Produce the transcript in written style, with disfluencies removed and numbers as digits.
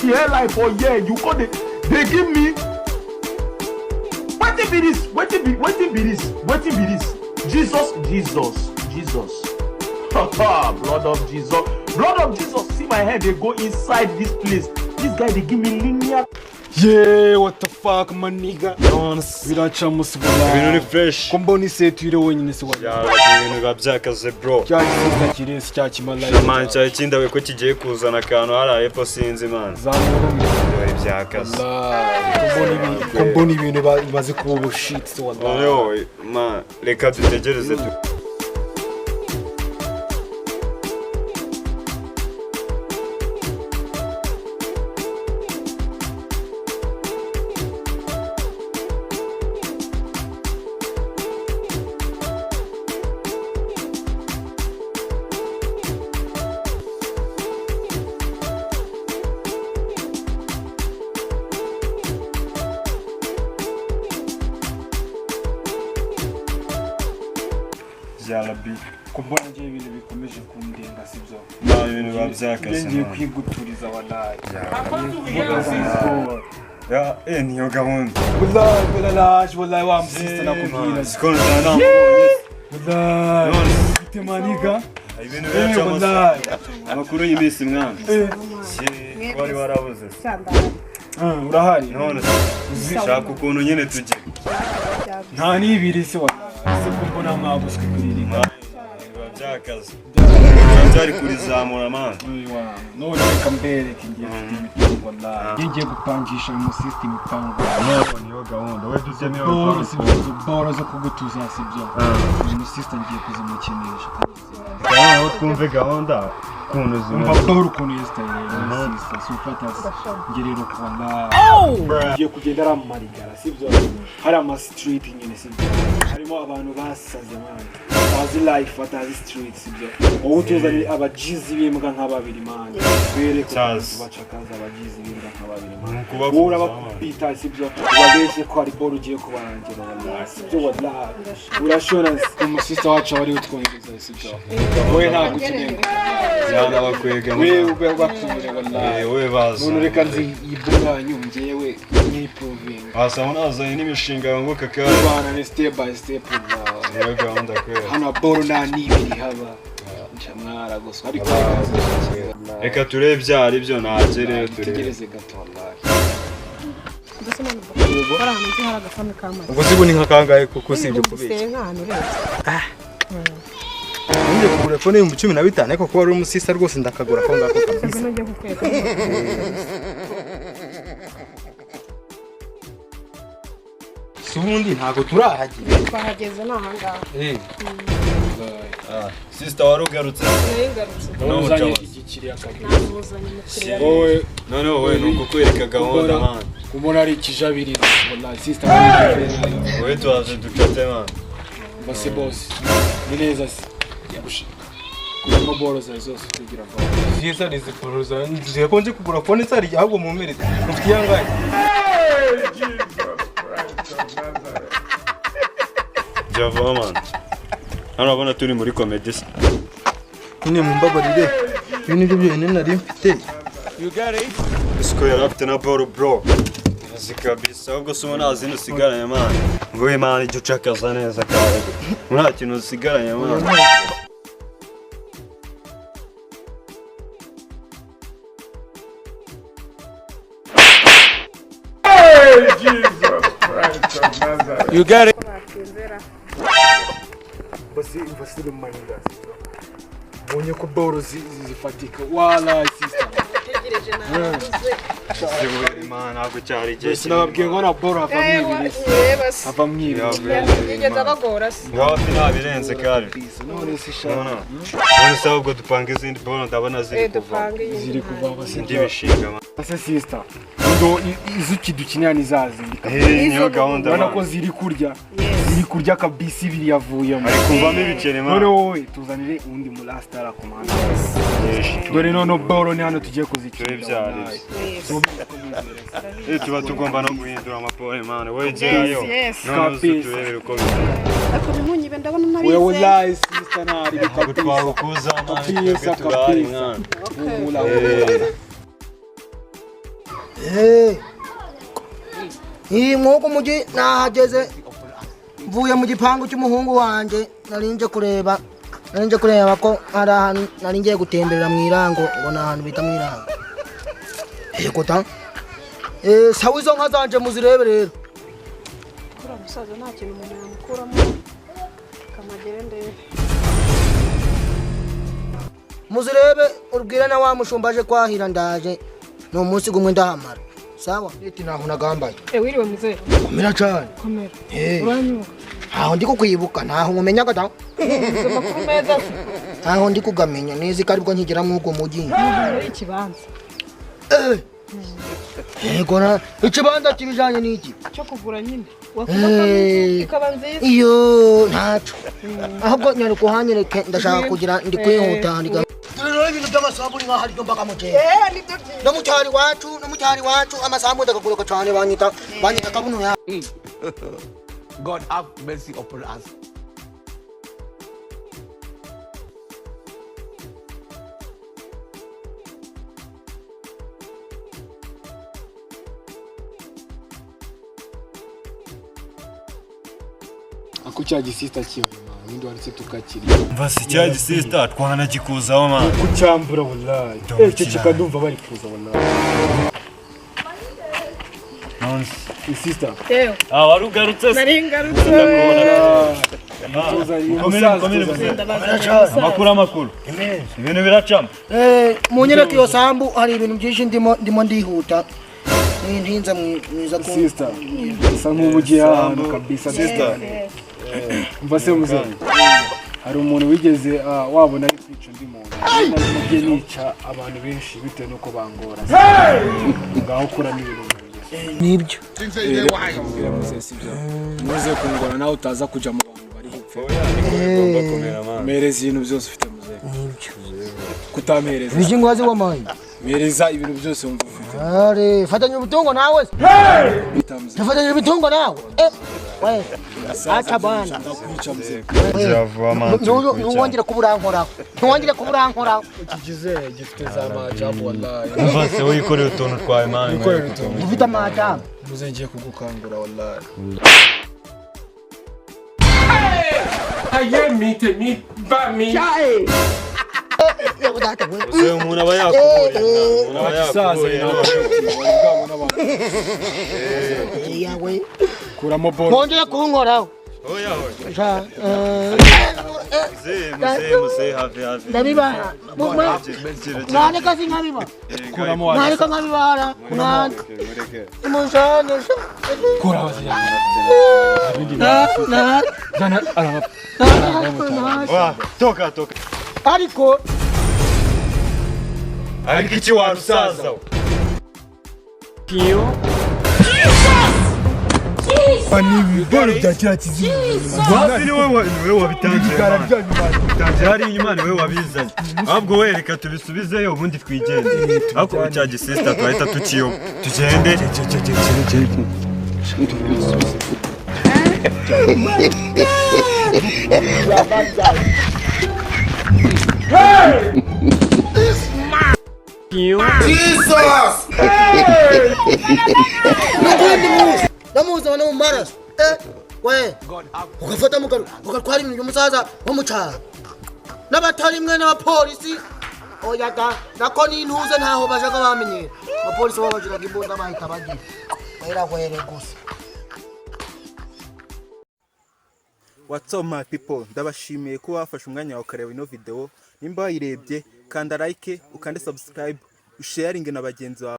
the hairline for here. You got they give me. Wetin be this? Wetin be this? Jesus. Blood of Jesus. See my head, they go inside this place. This guy, they give me linear. Yeah, what the fuck, my nigga? We don't chamos Ibintu ni fresh. Komboni se tuire wonyine se wanyine. Ya ibintu babyakaze bro. Cyakisa kiresi cyakimala. Shaman cyakinda we ko kigiye kuzana akantu haraye po sinzi man. Zamura byakaze. Komboni ibintu bazi kuba bullshit se wallahi. Oyo man, reka dutegereze tu. Jalabi kumbona nje ibintu bikomeje kundenga sibyo Ibintu babyakaze ngiye kwiguturiza wallahi ya niyo gahunda wallahi wa msista nakubwira sikona sana wallahi temaniga ibintu byacamo amakuru y'imisi mwana wari warabuze urahari none shaka ukuntu nyene tujye nta nibiri se wallahi kumbona mwabushwe kuriringa byakaze byari kurizamura man none reka mbereke ngiye imitungo wallahi ngiye gupangisha mu system ipango niyo gahunda we dutemeye boro zo kugutuza sibyo mu system ngiye kuzimukinisha aho twumve gahunda kuntu zimwe boro kuntu yestayire sisa sufatas ngiriro wallahi ngiye kugenda ramarigara sibyo hari ama street nyine sibyo harimo abantu basaze man bazi life batazi street sibyo ubutuzanye abagizi bimbwa nk'ababiri man bereko bacakaza abagizi bimbwa nk'ababiri man ura bakubita sibyo babeshe ko ari boro ugiye kubarangira wallahi sibyo wallahi urashona umusista wacu wari utwohereza sibyo we nta gukeneye yana bakwega we ubakumure wallahi we baza none reka nzi ibunganyu ngewe ni proving asabona azaye n'imishinga ngo kakara bana ni step by step niyo gahunda kwera hana boro na nibiri haba ncamwara gusa ariko reka turebe byari byo nagereye tugereze gato wallahi ndetse none barahana nzi hari agafame kamaze ubwo sibo ni nkakangaye kuko sibyo kubeshya Nje kugura phone mu 15 ariko kuba ari umusisa rwose ndakagura ko ngako kabisa. None kukweka. Subundi ntago turahagiye. Twahageze nahangaha. Sister warugarutse. Ngarutse. igikiri akabiri. None wowe nuko kwereka gahunda man. Kubona ari kijabiri wallahi sister. Wowe twaje ducate man. Basi boss. Ni neza si. Kuma boro zose kugira ngo Siesa riziporoza ngiye konje kugura phone sari ahubwo mu mpere ufite yangaye. Java man. Arabona turi muri comedy. None mumbabarire. Ibintu byo byene nari mfite. You got it. Siko yarafite na bro. Zikabisa ubwo sumona azino sigaranye man. Ngo Imana ijye ucakaza neza kawe. Nta kintu sigaranye man. You got it. basi investire mu mahanga bonye ko boro zifatika wala sister Tegereje navuze. Imana ntabwo cyari igihe sinababwiye ngo na boro ava mwibiri Basi. ava mwibiri Yigeze abagora se. ngaho nabirenze kare none si shaka none se ahubwo dupanga izindi boro ndabona ziri kuva ziri kuva basi indi mishinga ase sister ndo izuki dukinira nizazindi niyo gahunda ubona ko ziri kurya kabisi biri yavuyemo ari kuvamo ibiceri none wowe tuzanire undi mu last ara komanda dore none boro ni hano tugiye kuzikira tuba tugomba no guhindura amapore man we jeyo none turebere uko Ariko bimunyibe ndabona nabize. wewe wallahi sister nari bikabisa twagukuza man kabisa turari mwana Nk'uko mugi nahageze mvuye mu gipangu cy'umuhungu wanje narinje kureba ko hari ahantu naringiye gutemberera mu irango ngo ni ahantu bita mu irango. Yego ta sawa izo nka zanje muzirebe rero. Kura musaza nta kintu umuntu yamukuramo kamagende. Muzirebe urubwire na wa mushumbaje kwahira ndaje no munsi gumwe ndahamara. Sawa iti naho nagambaye. Wiriwe muzee. Komera cyane. Komera. Uranyuka. Aho ndi kukwibuka naho nkumenya gata. Makuru meza se. Aho ndi kugamenya nezi karibwo nkigera mwugo mugi. Muri ikibanza. Yego na ikibanza kibijanye n'iki? Cyo kugura nyine. Wakuba ikaba nziza. Iyo ntaco. Ahubwo nyari kuhanyereke ndashaka kugira ndi kwihuta ndiga. Rero ibintu by'amasambu ni nk'ahari byo mbaka muteye. Nibyo. No mucyari wacu amasambu ndakagura cyane banyita kabuno ya. God have mercy upon us. Ako cya gisista kiyo nindi waritse tukakiri. Mvasi cya gisista twanagikuzaho man. Kucyambura wallahi. Cyo kikadumva bari kuza wallahi. Sister. Teo. Warugarutse. Naringarutse. Amakuru. Ibintu biracamo. Munyereke iyo sambu hari ibintu byinshi ndimo ndihuta. Ntinza mwiza ko. Sister. Sa nk'ubugiye ahantu kabisa sister. Mvase muze. Hari umuntu wigeze wabona ari kwica ndi muntu. Nagiye nica abantu benshi bitewe nuko bangora. Ngaho kura n'ibintu. Nibyo. Muze kungora nawe utaza kuja mu bantu bari gupfa. Mereza ibintu byose ufite muze. Nibyo. Kutamereza. Bijingo wazi wamaye. Mereza ibintu byose wumva ufite. Are fatanya ubutungo nawe. Fatanya ubutungo nawe. We. Acha bana. Kwica muze. Nuwongera kuburankora. Nuwongera kuburankora. Ukigize gifite za majabu wallahi. Mvasi wikoreye utuntu twawe man. Ufite majabu. Muze ngiye kugukangura wallahi. Aye mite ba mi. Umuntu aba yakubuye. Umuntu aba yakubuye. Yawe. Kuramo ball. Wongera kunkoraho. Oya. Muse hafi. Ndabiba. Nane kasi nkabiba. Kuramo wa. Nane nkabibara. Nane. Mushane. Kura wazi. Na. Jana Wa, toka. Ariko Iki warusaza. Kiyo. Ani bolo byakira kizibu. Wapi ni wewe wabitanze. Bitanze hari inyuma ni wewe wabizanye. Ahubwo we reka tubisubizeyo ubundi twigende. Ako cya gisista twahita tuciyo. Tugende. Jesus! Namuza wana mumara. We. Ukafata mugaru. Ugatwara ibintu by'umusaza wo mucara. N'abatari mwe n'abapolisi. Oya da. Nako n'intuze ntaho bajaga bamenyera. Abapolisi bo bajiraga imbunda bahita bagira. Wera kwere gusa. What's up my people? Ndabashimiye ko wafashe umwanya wa kareba ino video. Nimba wayirebye kanda like, ukande subscribe, usharing na bagenzi bawe.